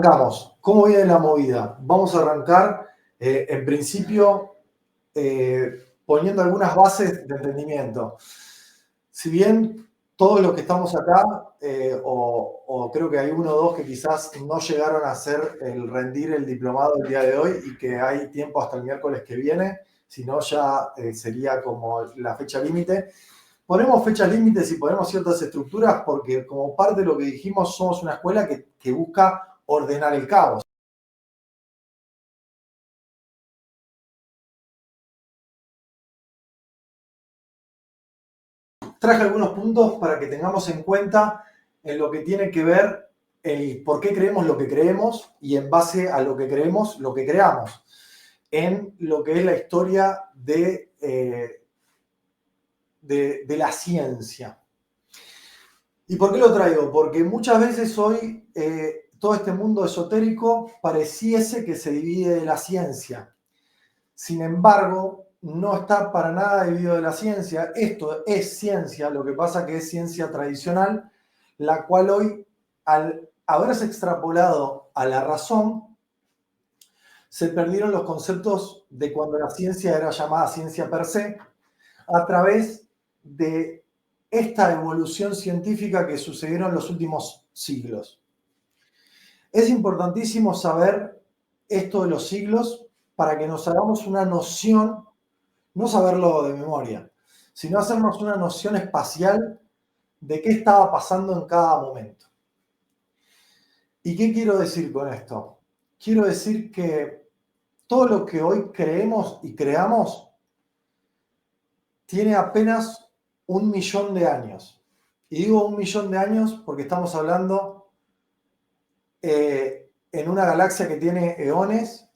Arrancamos. ¿Cómo viene la movida? Vamos a arrancar, en principio, poniendo algunas bases de entendimiento. Si bien todos los que estamos acá, o creo que hay uno o dos que quizás no llegaron a hacer rendir el diplomado el día de hoy y que hay tiempo hasta el miércoles que viene, si no ya sería como la fecha límite. Ponemos fechas límites y ponemos ciertas estructuras porque como parte de lo que dijimos somos una escuela que busca ordenar el caos. Traje algunos puntos para que tengamos en cuenta en lo que tiene que ver el por qué creemos lo que creemos y en base a lo que creemos, lo que creamos. En lo que es la historia de la ciencia. ¿Y por qué lo traigo? Porque muchas veces hoy todo este mundo esotérico pareciese que se divide de la ciencia. Sin embargo, no está para nada dividido de la ciencia. Esto es ciencia, lo que pasa que es ciencia tradicional, la cual hoy, al haberse extrapolado a la razón, se perdieron los conceptos de cuando la ciencia era llamada ciencia per se, a través de esta evolución científica que sucedieron en los últimos siglos. Es importantísimo saber esto de los siglos para que nos hagamos una noción, no saberlo de memoria, sino hacernos una noción espacial de qué estaba pasando en cada momento. ¿Y qué quiero decir con esto? Quiero decir que todo lo que hoy creemos y creamos tiene apenas 1.000.000 de años. Y digo 1.000.000 de años porque estamos hablando en una galaxia que tiene eones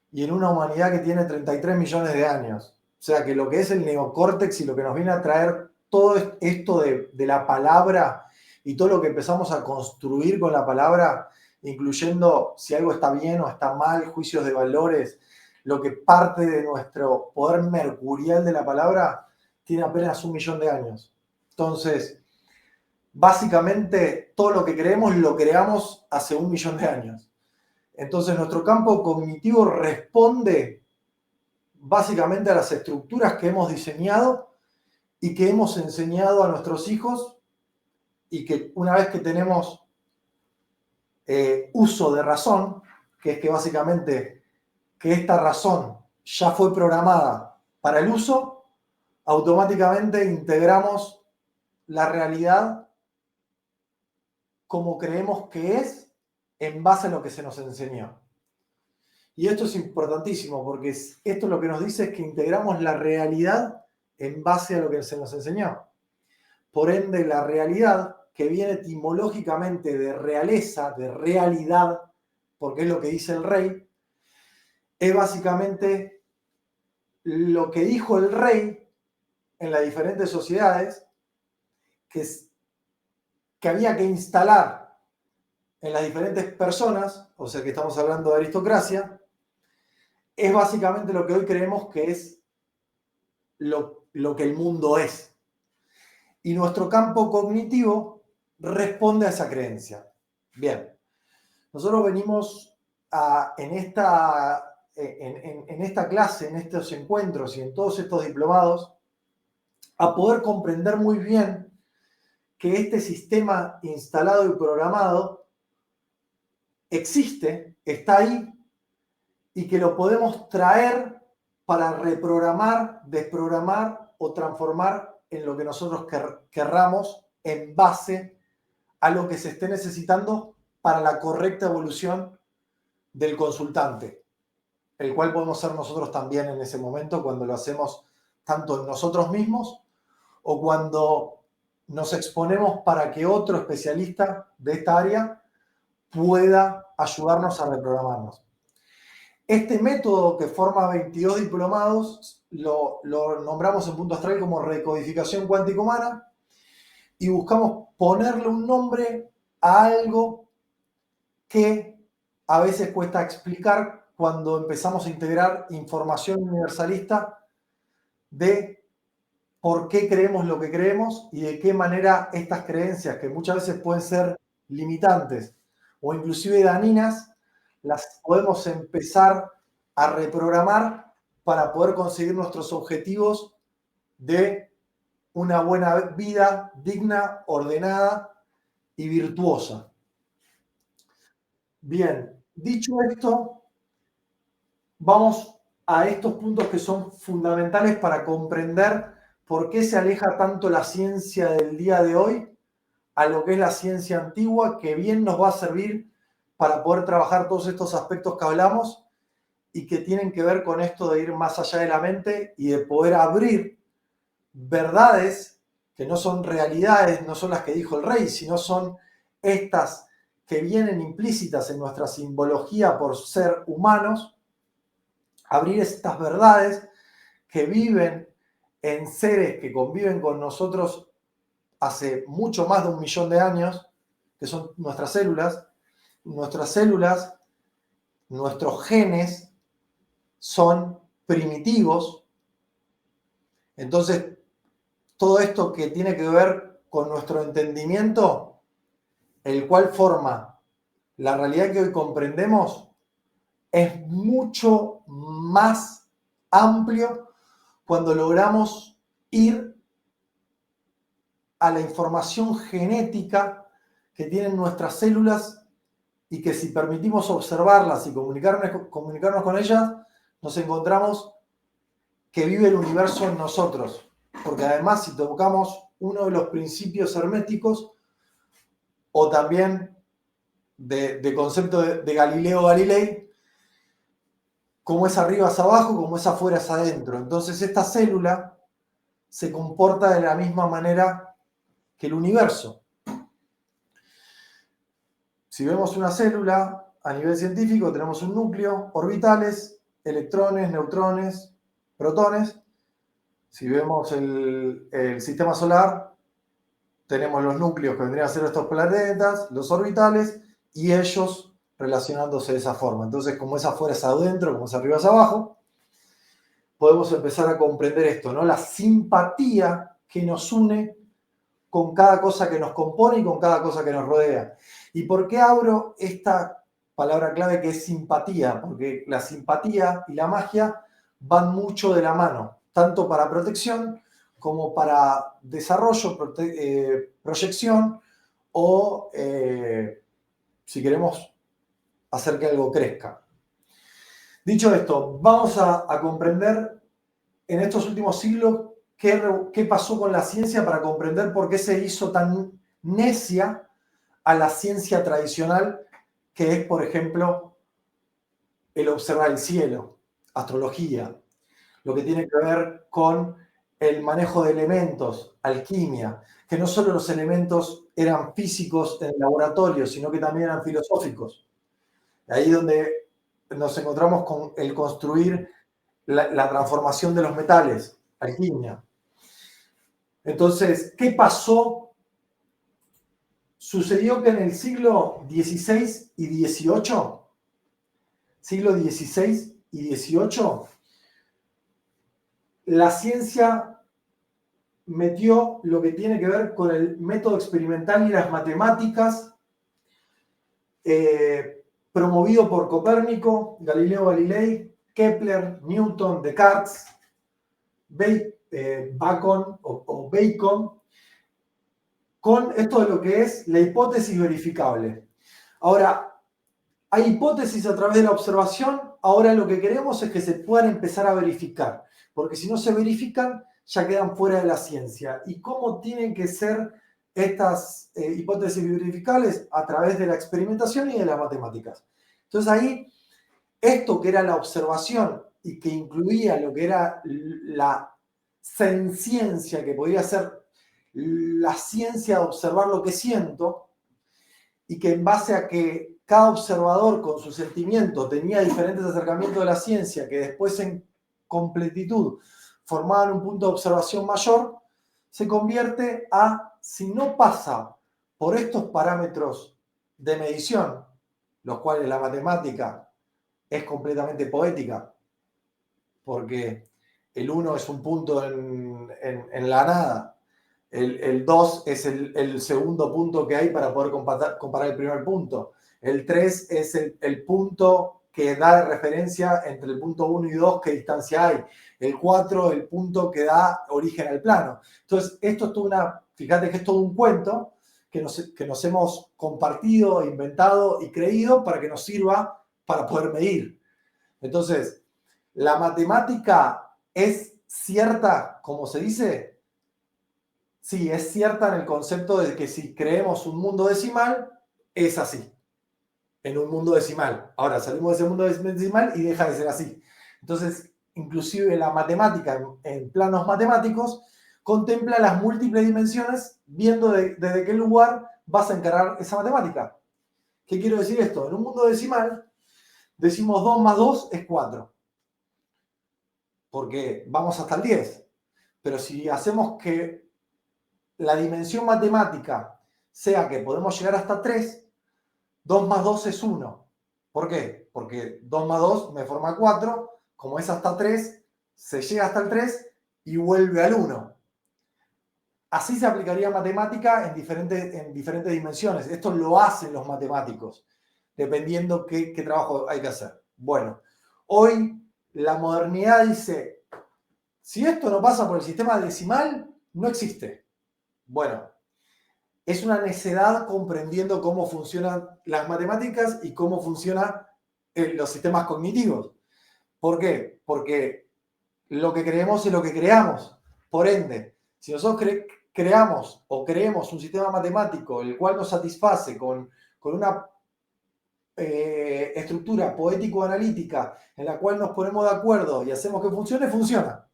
y en una humanidad que tiene 33 millones de años. O sea que lo que es el neocórtex y lo que nos viene a traer todo esto de la palabra y todo lo que empezamos a construir con la palabra, incluyendo si algo está bien o está mal, juicios de valores, lo que parte de nuestro poder mercurial de la palabra, tiene apenas 1.000.000 de años. Entonces, básicamente todo lo que creemos lo creamos hace 1.000.000 de años. Entonces nuestro campo cognitivo responde básicamente a las estructuras que hemos diseñado y que hemos enseñado a nuestros hijos y que una vez que tenemos uso de razón, que es que básicamente que esta razón ya fue programada para el uso, automáticamente integramos la realidad como creemos que es en base a lo que se nos enseñó. Y esto es importantísimo porque esto lo que nos dice es que integramos la realidad en base a lo que se nos enseñó. Por ende, la realidad, que viene etimológicamente de realeza, de realidad, porque es lo que dice el rey, es básicamente lo que dijo el rey en las diferentes sociedades que había que instalar en las diferentes personas, o sea que estamos hablando de aristocracia, es básicamente lo que hoy creemos que es lo que el mundo es. Y nuestro campo cognitivo responde a esa creencia. Bien, nosotros venimos en esta clase, en estos encuentros y en todos estos diplomados, a poder comprender muy bien que este sistema instalado y programado existe, está ahí, y que lo podemos traer para reprogramar, desprogramar o transformar en lo que nosotros querramos en base a lo que se esté necesitando para la correcta evolución del consultante, el cual podemos ser nosotros también en ese momento cuando lo hacemos tanto en nosotros mismos o cuando nos exponemos para que otro especialista de esta área pueda ayudarnos a reprogramarnos. Este método que forma 22 diplomados lo nombramos en Punto Astral como recodificación cuántica humana y buscamos ponerle un nombre a algo que a veces cuesta explicar cuando empezamos a integrar información universalista de por qué creemos lo que creemos y de qué manera estas creencias, que muchas veces pueden ser limitantes o inclusive dañinas, las podemos empezar a reprogramar para poder conseguir nuestros objetivos de una buena vida digna, ordenada y virtuosa. Bien, dicho esto, vamos a estos puntos que son fundamentales para comprender por qué se aleja tanto la ciencia del día de hoy a lo que es la ciencia antigua, que bien nos va a servir para poder trabajar todos estos aspectos que hablamos y que tienen que ver con esto de ir más allá de la mente y de poder abrir verdades que no son realidades, no son las que dijo el rey, sino son estas que vienen implícitas en nuestra simbología por ser humanos, abrir estas verdades que viven en seres que conviven con nosotros hace mucho más de 1.000.000 de años, que son nuestras células. Nuestras células, nuestros genes son primitivos. Entonces, todo esto que tiene que ver con nuestro entendimiento, el cual forma la realidad que hoy comprendemos, es mucho más amplio cuando logramos ir a la información genética que tienen nuestras células y que si permitimos observarlas y comunicarnos con ellas, nos encontramos que vive el universo en nosotros. Porque además, si tocamos uno de los principios herméticos, o también de concepto de Galileo Galilei, como es arriba es abajo, como es afuera es adentro. Entonces esta célula se comporta de la misma manera que el universo. Si vemos una célula a nivel científico, tenemos un núcleo, orbitales, electrones, neutrones, protones. Si vemos el sistema solar, tenemos los núcleos que vendrían a ser estos planetas, los orbitales, y ellos relacionándose de esa forma. Entonces, como es afuera es adentro, como es arriba es abajo, podemos empezar a comprender esto, ¿no? La simpatía que nos une con cada cosa que nos compone y con cada cosa que nos rodea. ¿Y por qué abro esta palabra clave que es simpatía? Porque la simpatía y la magia van mucho de la mano, tanto para protección como para desarrollo, proyección o, si queremos, hacer que algo crezca. Dicho esto, vamos a comprender en estos últimos siglos qué pasó con la ciencia para comprender por qué se hizo tan necia a la ciencia tradicional, que es, por ejemplo, el observar el cielo, astrología, lo que tiene que ver con el manejo de elementos, alquimia, que no solo los elementos eran físicos en el laboratorio, sino que también eran filosóficos. Ahí es donde nos encontramos con el construir la transformación de los metales, alquimia. Entonces, ¿qué pasó? Sucedió que en el siglo XVI y XVIII, siglo XVI y XVIII, la ciencia metió lo que tiene que ver con el método experimental y las matemáticas, promovido por Copérnico, Galileo Galilei, Kepler, Newton, Descartes, Bacon o Bacon, con esto de lo que es la hipótesis verificable. Ahora, hay hipótesis a través de la observación, ahora lo que queremos es que se puedan empezar a verificar, porque si no se verifican, ya quedan fuera de la ciencia. ¿Y cómo tienen que ser estas hipótesis verificables? A través de la experimentación y de las matemáticas. Entonces ahí, esto que era la observación y que incluía lo que era la senciencia, que podría ser la ciencia de observar lo que siento, y que en base a que cada observador con su sentimiento tenía diferentes acercamientos de la ciencia que después en completitud formaban un punto de observación mayor, se convierte a, si no pasa por estos parámetros de medición, los cuales la matemática es completamente poética, porque el 1 es un punto en la nada, el 2 es el segundo punto que hay para poder comparar el primer punto. El 3 es el punto que da de referencia entre el punto 1 y 2, qué distancia hay. El 4, el punto que da origen al plano. Entonces, esto es fíjate que es todo un cuento que nos hemos compartido, inventado y creído para que nos sirva para poder medir. Entonces, la matemática es cierta, como se dice. Sí, es cierta en el concepto de que si creemos un mundo decimal, es así, en un mundo decimal. Ahora salimos de ese mundo decimal y deja de ser así. Entonces, inclusive la matemática en planos matemáticos contempla las múltiples dimensiones viendo desde qué lugar vas a encarar esa matemática. ¿Qué quiero decir esto? En un mundo decimal decimos 2 más 2 es 4, porque vamos hasta el 10. Pero si hacemos que la dimensión matemática sea que podemos llegar hasta 3, 2 más 2 es 1. ¿Por qué? Porque 2 más 2 me forma 4, como es hasta 3, se llega hasta el 3 y vuelve al 1. Así se aplicaría matemática en diferentes dimensiones. Esto lo hacen los matemáticos, dependiendo qué trabajo hay que hacer. Bueno, hoy la modernidad dice, si esto no pasa por el sistema decimal, no existe. Bueno, es una necedad comprendiendo cómo funcionan las matemáticas y cómo funcionan los sistemas cognitivos. ¿Por qué? Porque lo que creemos es lo que creamos. Por ende, si nosotros creamos o creemos un sistema matemático el cual nos satisface con una estructura poético-analítica en la cual nos ponemos de acuerdo y hacemos que funcione, funciona.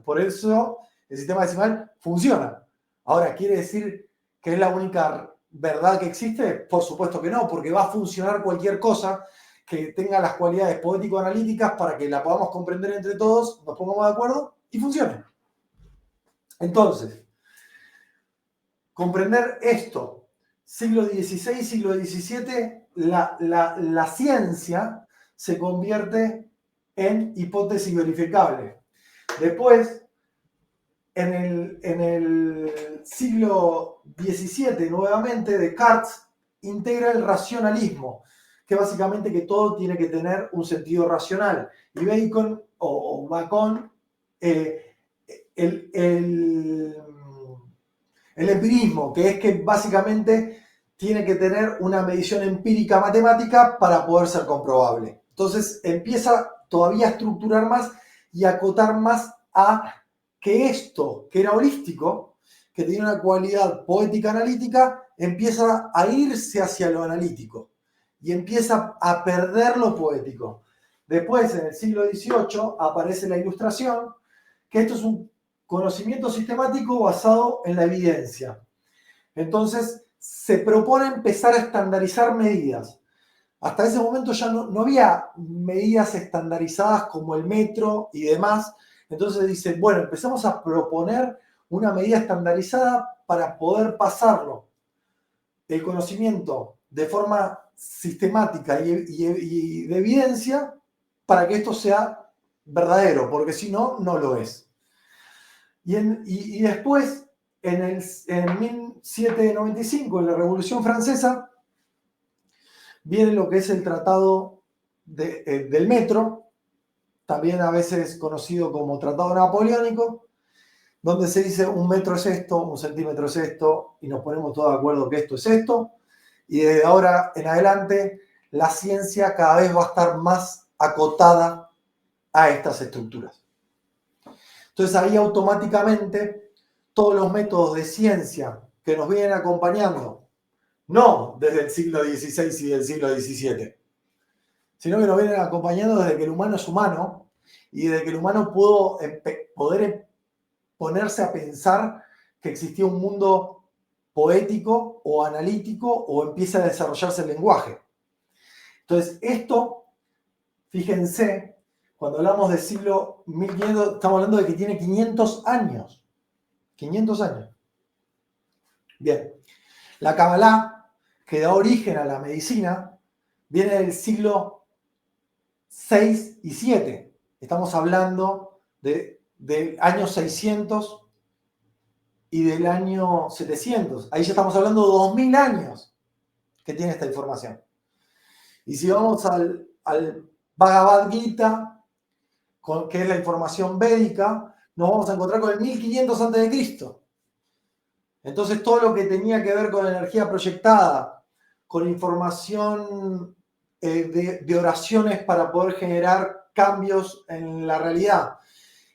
Por eso el sistema decimal funciona. Ahora, ¿quiere decir que es la única verdad que existe? Por supuesto que no, porque va a funcionar cualquier cosa que tenga las cualidades poético-analíticas para que la podamos comprender entre todos, nos pongamos de acuerdo y funcione. Entonces, comprender esto, siglo XVI, siglo XVII, la ciencia se convierte en hipótesis verificable. Después, en el siglo XVII, nuevamente, Descartes integra el racionalismo, que básicamente que todo tiene que tener un sentido racional. Y Bacon o Bacon, el empirismo, que es que básicamente tiene que tener una medición empírica matemática para poder ser comprobable. Entonces empieza todavía a estructurar más y a acotar más a que esto, que era holístico, que tenía una cualidad poética analítica, empieza a irse hacia lo analítico y empieza a perder lo poético. Después, en el siglo XVIII, aparece la Ilustración, que esto es un conocimiento sistemático basado en la evidencia. Entonces, se propone empezar a estandarizar medidas. Hasta ese momento ya no había medidas estandarizadas como el metro y demás. Entonces dicen, bueno, empezamos a proponer una medida estandarizada para poder pasarlo, el conocimiento de forma sistemática y de evidencia para que esto sea verdadero, porque si no, no lo es. Y después, en 1795, en la Revolución Francesa, viene lo que es el Tratado del Metro, también a veces conocido como Tratado Napoleónico, donde se dice un metro es esto, un centímetro es esto, y nos ponemos todos de acuerdo que esto es esto, y desde ahora en adelante la ciencia cada vez va a estar más acotada a estas estructuras. Entonces ahí automáticamente todos los métodos de ciencia que nos vienen acompañando, no desde el siglo XVI y del siglo XVII, sino que nos vienen acompañando desde que el humano es humano y desde que el humano pudo poder ponerse a pensar que existía un mundo poético o analítico o empieza a desarrollarse el lenguaje. Entonces esto, fíjense, cuando hablamos del siglo 1500, estamos hablando de que tiene 500 años. 500 años. Bien. La Kabbalah, que da origen a la medicina, viene del siglo 6 y 7. Estamos hablando del año 600 y del año 700. Ahí ya estamos hablando de 2000 años. que tiene esta información. Y si vamos al Bhagavad Gita, que es la información védica, nos vamos a encontrar con el 1500 a.C. Entonces todo lo que tenía que ver con energía proyectada, con información de oraciones para poder generar cambios en la realidad,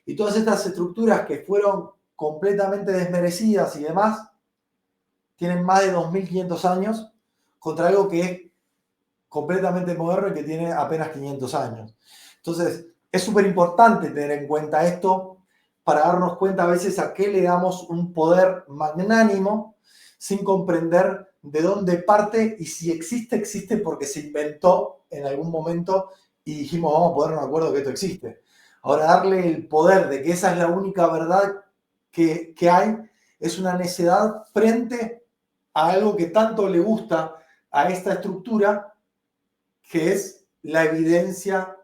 y todas estas estructuras que fueron completamente desmerecidas y demás, tienen más de 2500 años contra algo que es completamente moderno y que tiene apenas 500 años. Entonces, es súper importante tener en cuenta esto para darnos cuenta a veces a qué le damos un poder magnánimo sin comprender de dónde parte, y si existe, existe porque se inventó en algún momento y dijimos vamos a ponernos de acuerdo que esto existe. Ahora, darle el poder de que esa es la única verdad que hay es una necedad frente a algo que tanto le gusta a esta estructura, que es la evidencia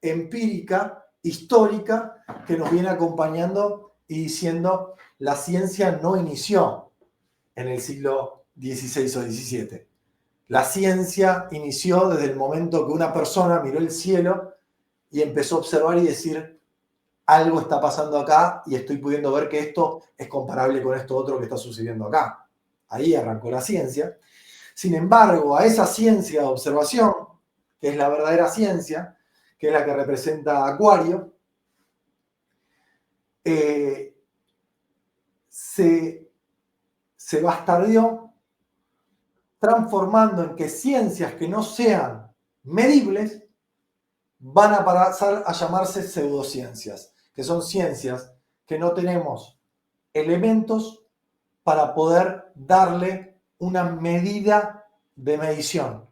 empírica, histórica, que nos viene acompañando y diciendo la ciencia no inició en el siglo XVI o XVII. La ciencia inició desde el momento que una persona miró el cielo y empezó a observar y decir, algo está pasando acá y estoy pudiendo ver que esto es comparable con esto otro que está sucediendo acá. Ahí arrancó la ciencia. Sin embargo, a esa ciencia de observación, que es la verdadera ciencia, que es la que representa Acuario, se bastardeó transformando en que ciencias que no sean medibles van a pasar a llamarse pseudociencias, que son ciencias que no tenemos elementos para poder darle una medida de medición.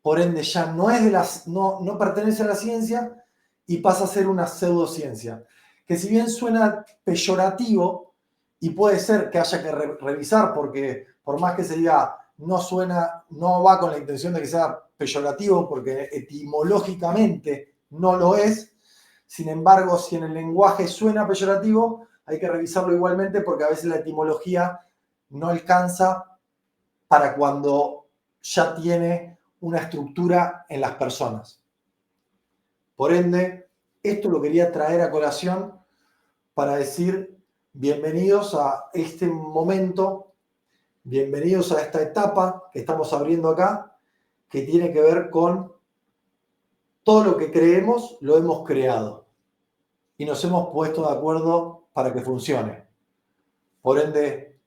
Por ende, ya no pertenece a la ciencia y pasa a ser una pseudociencia. Que si bien suena peyorativo, y puede ser que haya que revisar, porque por más que se diga no va con la intención de que sea peyorativo, porque etimológicamente no lo es. Sin embargo, si en el lenguaje suena peyorativo, hay que revisarlo igualmente, porque a veces la etimología no alcanza para cuando ya tiene una estructura en las personas. Por ende, esto lo quería traer a colación para decir bienvenidos a este momento, bienvenidos a esta etapa que estamos abriendo acá, que tiene que ver con todo lo que creemos, lo hemos creado y nos hemos puesto de acuerdo para que funcione. Por ende,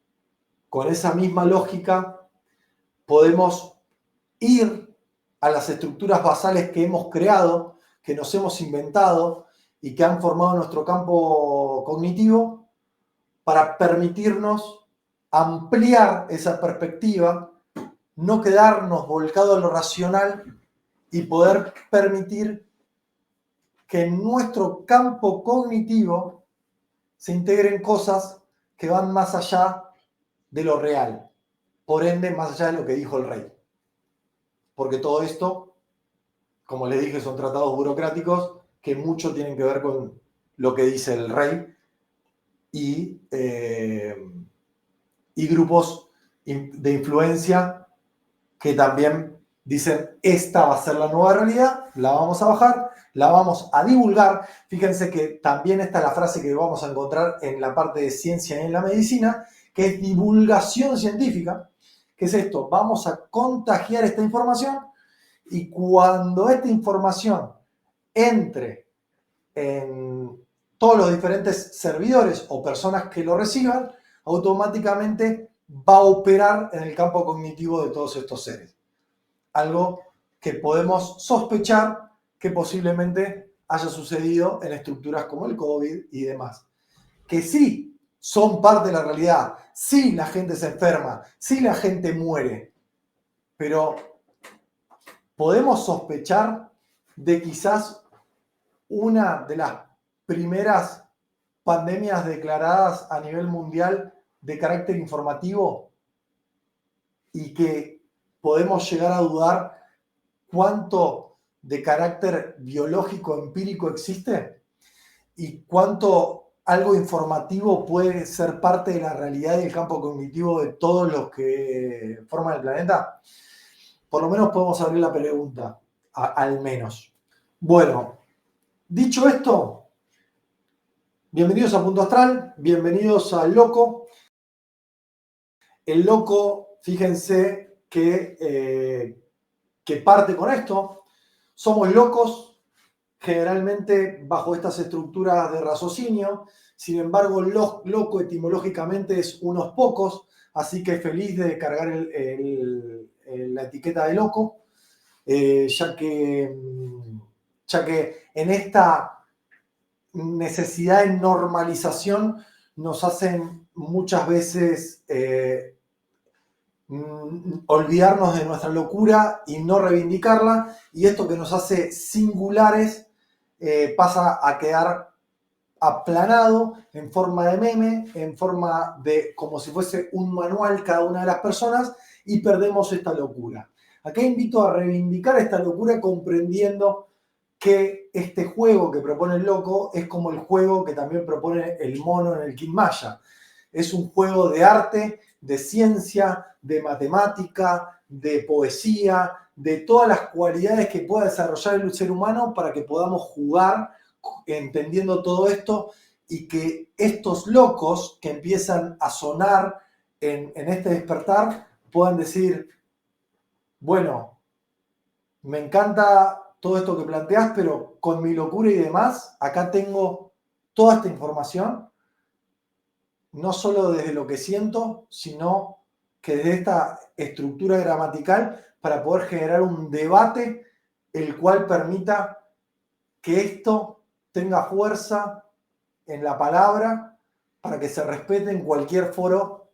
con esa misma lógica, podemos ir a las estructuras basales que hemos creado, que nos hemos inventado y que han formado nuestro campo cognitivo, para permitirnos ampliar esa perspectiva, no quedarnos volcados a lo racional y poder permitir que en nuestro campo cognitivo se integren cosas que van más allá de lo real, por ende más allá de lo que dijo el rey. Porque todo esto, como les dije, son tratados burocráticos que mucho tienen que ver con lo que dice el rey y grupos de influencia que también dicen, esta va a ser la nueva realidad, la vamos a bajar, la vamos a divulgar. Fíjense que también está la frase que vamos a encontrar en la parte de ciencia y en la medicina, que es divulgación científica. ¿Qué es esto? Vamos a contagiar esta información, y cuando esta información entre en todos los diferentes servidores o personas que lo reciban, automáticamente va a operar en el campo cognitivo de todos estos seres. Algo que podemos sospechar que posiblemente haya sucedido en estructuras como el COVID y demás. Que sí son parte de la realidad, sí la gente se enferma, sí la gente muere, pero podemos sospechar de quizás una de las primeras pandemias declaradas a nivel mundial de carácter informativo, y que podemos llegar a dudar cuánto de carácter biológico empírico existe y cuánto algo informativo puede ser parte de la realidad y el campo cognitivo de todos los que forman el planeta. Por lo menos podemos abrir la pregunta, al menos. Bueno, dicho esto, bienvenidos a Punto Astral, bienvenidos al Loco. El Loco, fíjense que parte con esto. Somos locos, generalmente bajo estas estructuras de raciocinio. Sin embargo, loco etimológicamente es unos pocos, así que feliz de cargar la etiqueta de loco, ya que en esta necesidad de normalización nos hacen muchas veces olvidarnos de nuestra locura y no reivindicarla, y esto que nos hace singulares pasa a quedar aplanado en forma de meme, en forma de como si fuese un manual cada una de las personas, y perdemos esta locura. Acá invito a reivindicar esta locura comprendiendo que este juego que propone el loco es como el juego que también propone el mono en el King Maya. Es un juego de arte, de ciencia, de matemática, de poesía, de todas las cualidades que pueda desarrollar el ser humano para que podamos jugar entendiendo todo esto, y que estos locos que empiezan a sonar en este despertar puedan decir, bueno, me encanta todo esto que planteás, pero con mi locura y demás, acá tengo toda esta información, no solo desde lo que siento, sino que desde esta estructura gramatical, para poder generar un debate el cual permita que esto tenga fuerza en la palabra para que se respete en cualquier foro,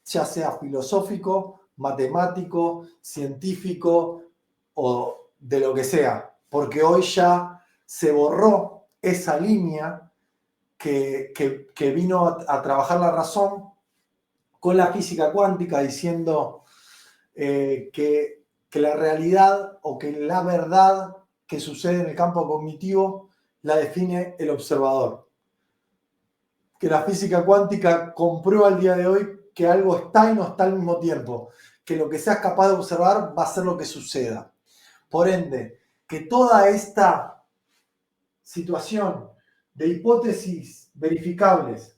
ya sea filosófico, matemático, científico o de lo que sea, porque hoy ya se borró esa línea que vino a trabajar la razón con la física cuántica, diciendo que la realidad o que la verdad que sucede en el campo cognitivo la define el observador. Que la física cuántica comprueba al día de hoy que algo está y no está al mismo tiempo, que lo que seas capaz de observar va a ser lo que suceda. Por ende, que toda esta situación de hipótesis verificables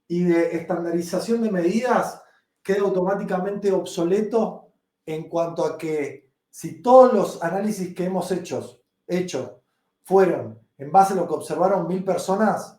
y de estandarización de medidas quede automáticamente obsoleto en cuanto a que si todos los análisis que hemos hecho fueron en base a lo que observaron 1000 personas,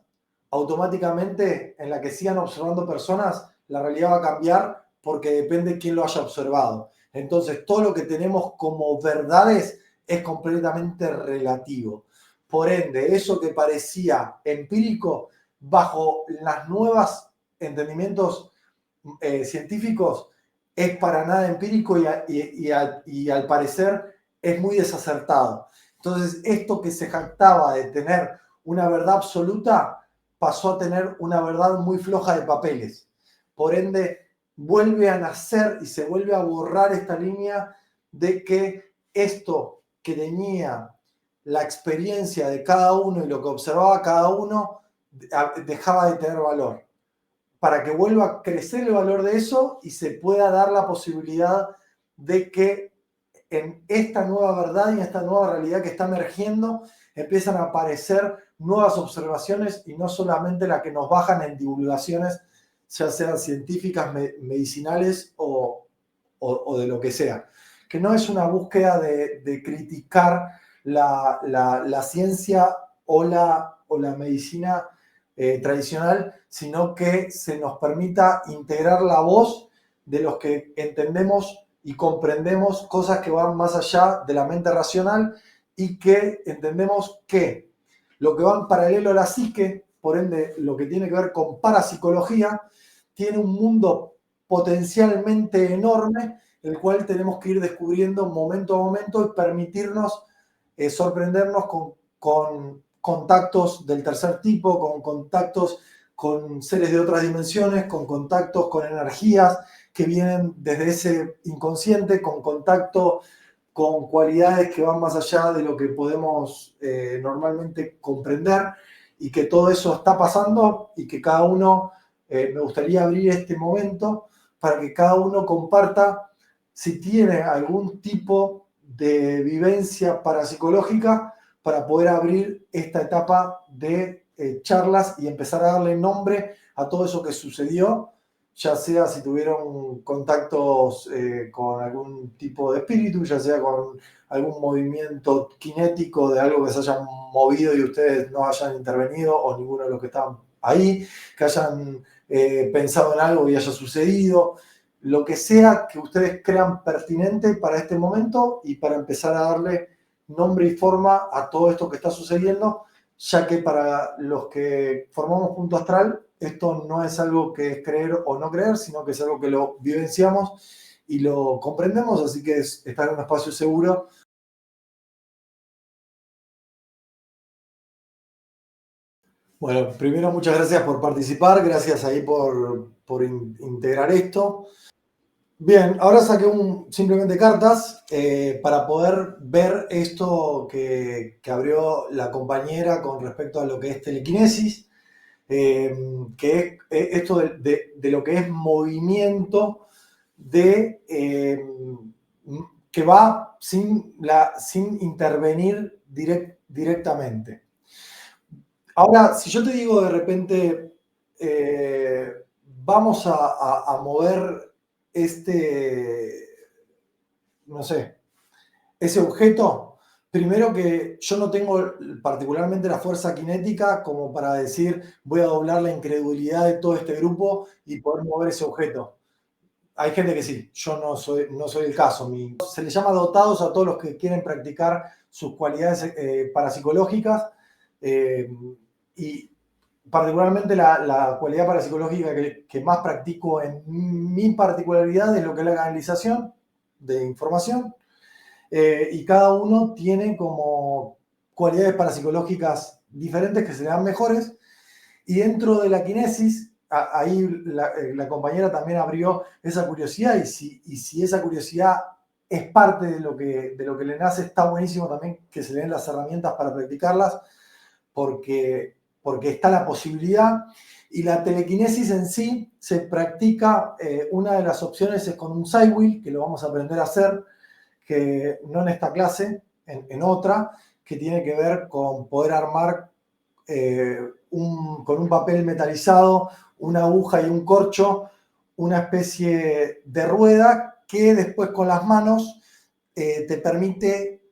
automáticamente en la que sigan observando personas, la realidad va a cambiar porque depende de quién lo haya observado. Entonces, todo lo que tenemos como verdades es completamente relativo. Por ende, eso que parecía empírico, bajo las nuevas entendimientos científicos, es para nada empírico y al parecer es muy desacertado. Entonces, esto que se jactaba de tener una verdad absoluta pasó a tener una verdad muy floja de papeles. Por ende, vuelve a nacer y se vuelve a borrar esta línea de que esto que tenía la experiencia de cada uno y lo que observaba cada uno dejaba de tener valor, para que vuelva a crecer el valor de eso y se pueda dar la posibilidad de que en esta nueva verdad y en esta nueva realidad que está emergiendo empiezan a aparecer nuevas observaciones y no solamente las que nos bajan en divulgaciones, ya sean científicas, medicinales o de lo que sea. Que no es una búsqueda de criticar la ciencia o la medicina tradicional, sino que se nos permita integrar la voz de los que entendemos y comprendemos cosas que van más allá de la mente racional y que entendemos que lo que va en paralelo a la psique, por ende lo que tiene que ver con parapsicología, tiene un mundo potencialmente enorme, el cual tenemos que ir descubriendo momento a momento y permitirnos sorprendernos con contactos del tercer tipo, con contactos con seres de otras dimensiones, con contactos con energías que vienen desde ese inconsciente, con contacto con cualidades que van más allá de lo que podemos normalmente comprender, y que todo eso está pasando y que cada uno, me gustaría abrir este momento para que cada uno comparta si tiene algún tipo de vivencia parapsicológica para poder abrir esta etapa de charlas y empezar a darle nombre a todo eso que sucedió, ya sea si tuvieron contactos con algún tipo de espíritu, ya sea con algún movimiento cinético de algo que se haya movido y ustedes no hayan intervenido, o ninguno de los que están ahí, que hayan pensado en algo y haya sucedido, lo que sea que ustedes crean pertinente para este momento y para empezar a darle nombre y forma a todo esto que está sucediendo, ya que para los que formamos Punto Astral, esto no es algo que es creer o no creer, sino que es algo que lo vivenciamos y lo comprendemos, así que es estar en un espacio seguro. Bueno, primero muchas gracias por participar, gracias ahí por integrar esto. Bien, ahora saqué simplemente cartas para poder ver esto que abrió la compañera con respecto a lo que es telequinesis, que es esto de lo que es movimiento que va sin intervenir directamente. Ahora, si yo te digo de repente, vamos a mover este, no sé, ese objeto, primero que yo no tengo particularmente la fuerza cinética como para decir voy a doblar la incredulidad de todo este grupo y poder mover ese objeto. Hay gente que sí, yo no soy el caso. Se le llama dotados a todos los que quieren practicar sus cualidades parapsicológicas eh, y particularmente la cualidad parapsicológica que más practico en mi particularidad es lo que es la canalización de información y cada uno tiene como cualidades parapsicológicas diferentes que se le dan mejores y dentro de la kinesis ahí la compañera también abrió esa curiosidad y si esa curiosidad es parte de lo que le nace, está buenísimo también que se le den las herramientas para practicarlas porque está la posibilidad. Y la telequinesis en sí se practica, una de las opciones es con un sidewheel, que lo vamos a aprender a hacer, que no en esta clase, en otra, que tiene que ver con poder armar con un papel metalizado, una aguja y un corcho, una especie de rueda que después con las manos te permite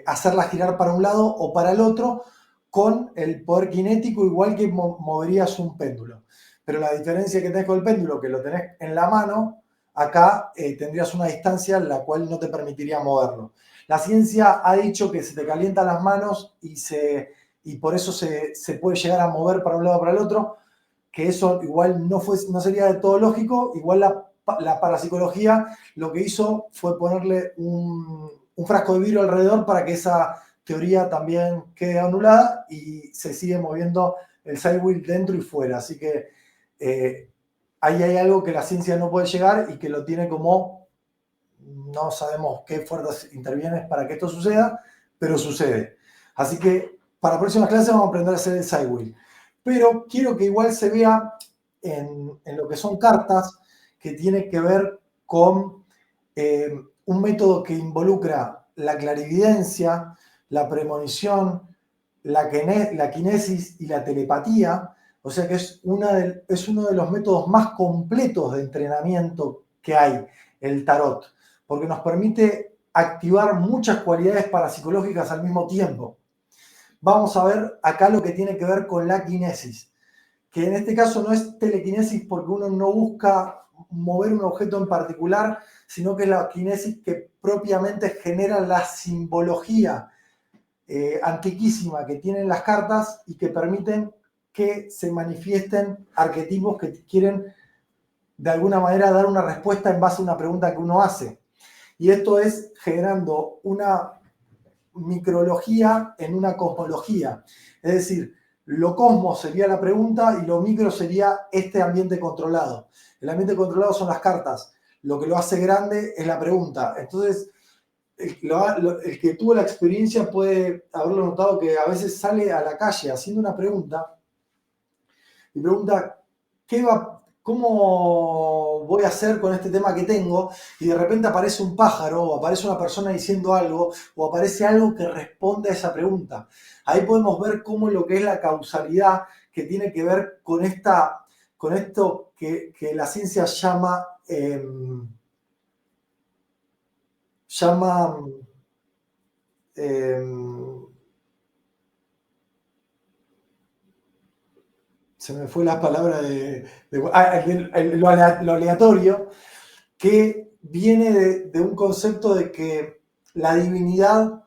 hacerla girar para un lado o para el otro con el poder cinético, igual que moverías un péndulo. Pero la diferencia que tenés con el péndulo, que lo tenés en la mano, acá tendrías una distancia en la cual no te permitiría moverlo. La ciencia ha dicho que se te calientan las manos y por eso se puede llegar a mover para un lado o para el otro, que eso igual no sería de todo lógico, igual la parapsicología lo que hizo fue ponerle un frasco de vidrio alrededor para que esa teoría también quede anulada y se sigue moviendo el sidewheel dentro y fuera. Así que ahí hay algo que la ciencia no puede llegar y que lo tiene como, no sabemos qué fuerzas intervienen para que esto suceda, pero sucede. Así que para próximas clases vamos a aprender a hacer el sidewheel. Pero quiero que igual se vea en lo que son cartas que tiene que ver con un método que involucra la clarividencia, la premonición, la kinesis y la telepatía. O sea que es uno de los métodos más completos de entrenamiento que hay, el tarot, porque nos permite activar muchas cualidades parapsicológicas al mismo tiempo. Vamos a ver acá lo que tiene que ver con la kinesis, que en este caso no es telequinesis porque uno no busca mover un objeto en particular, sino que es la kinesis que propiamente genera la simbología antiquísima que tienen las cartas y que permiten que se manifiesten arquetipos que quieren de alguna manera dar una respuesta en base a una pregunta que uno hace. Y esto es generando una micrología en una cosmología. Es decir, lo cosmos sería la pregunta y lo micro sería este ambiente controlado. El ambiente controlado son las cartas. Lo que lo hace grande es la pregunta. Entonces, el que tuvo la experiencia puede haberlo notado que a veces sale a la calle haciendo una pregunta y pregunta, ¿Cómo voy a hacer con este tema que tengo? Y de repente aparece un pájaro, o aparece una persona diciendo algo, o aparece algo que responde a esa pregunta. Ahí podemos ver cómo lo que es la causalidad, que tiene que ver con esto que la ciencia llama eh, se me fue la palabra lo aleatorio, que viene de un concepto de que la divinidad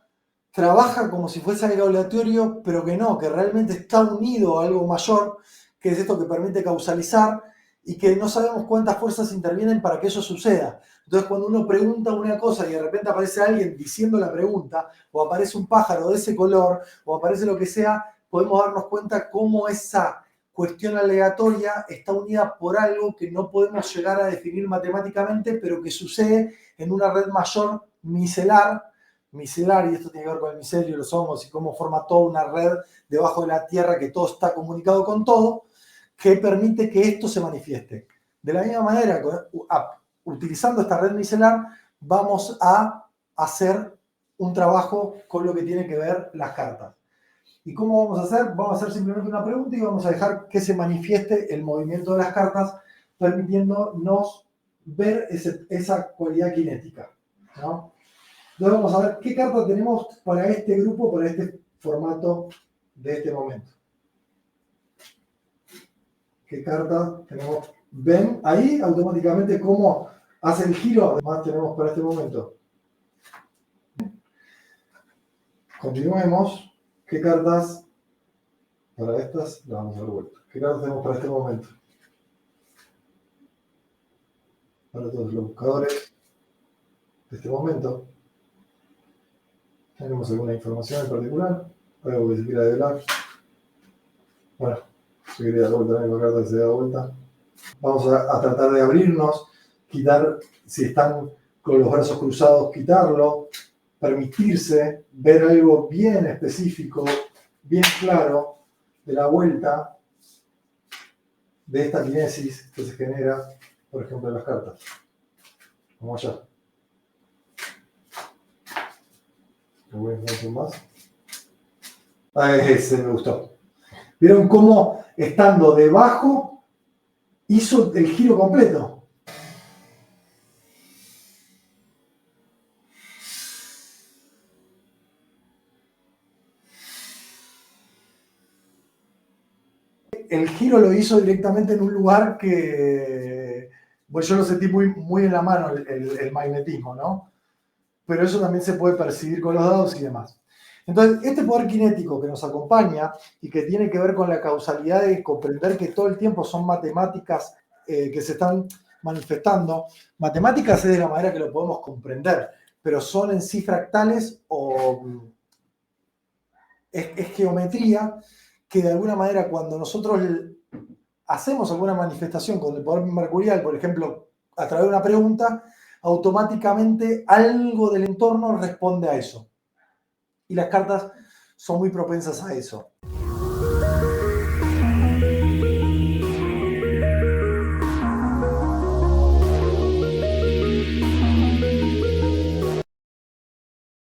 trabaja como si fuese algo aleatorio, pero que no, que realmente está unido a algo mayor, que es esto que permite causalizar y que no sabemos cuántas fuerzas intervienen para que eso suceda. Entonces, cuando uno pregunta una cosa y de repente aparece alguien diciendo la pregunta, o aparece un pájaro de ese color, o aparece lo que sea, podemos darnos cuenta cómo esa cuestión aleatoria está unida por algo que no podemos llegar a definir matemáticamente, pero que sucede en una red mayor micelar, y esto tiene que ver con el micelio, los hongos y cómo forma toda una red debajo de la Tierra, que todo está comunicado con todo, que permite que esto se manifieste. De la misma manera, utilizando esta red micelar, vamos a hacer un trabajo con lo que tiene que ver las cartas. ¿Y cómo vamos a hacer? Vamos a hacer simplemente una pregunta y vamos a dejar que se manifieste el movimiento de las cartas, permitiéndonos ver esa cualidad cinética, ¿no? Entonces vamos a ver qué carta tenemos para este grupo, para este formato de este momento. ¿Qué carta tenemos? ¿Ven ahí automáticamente cómo hace el giro? Además tenemos para este momento. Continuemos. ¿Qué cartas para estas? Las vamos a dar vuelta. ¿Qué cartas tenemos para este momento? Para todos los buscadores de este momento. ¿Tenemos alguna información en particular? ¿Algo que se quiera develar? Bueno, si quería dar vuelta, la misma carta que se da vuelta. Vamos a tratar de abrirnos, quitar, si están con los brazos cruzados, quitarlo, permitirse ver algo bien específico, bien claro de la vuelta de esta kinesis que se genera, por ejemplo, en las cartas. Como allá. ¿Alguna información más? Ah, ese me gustó. ¿Vieron cómo estando debajo hizo el giro completo? El giro lo hizo directamente en un lugar que, pues yo lo sentí muy en la mano, el magnetismo, ¿no? Pero eso también se puede percibir con los dados y demás. Entonces, este poder cinético que nos acompaña y que tiene que ver con la causalidad de comprender que todo el tiempo son matemáticas que se están manifestando, matemáticas es de la manera que lo podemos comprender, pero son en sí fractales o es geometría que de alguna manera cuando nosotros hacemos alguna manifestación con el poder mercurial, por ejemplo, a través de una pregunta, automáticamente algo del entorno responde a eso. Y las cartas son muy propensas a eso.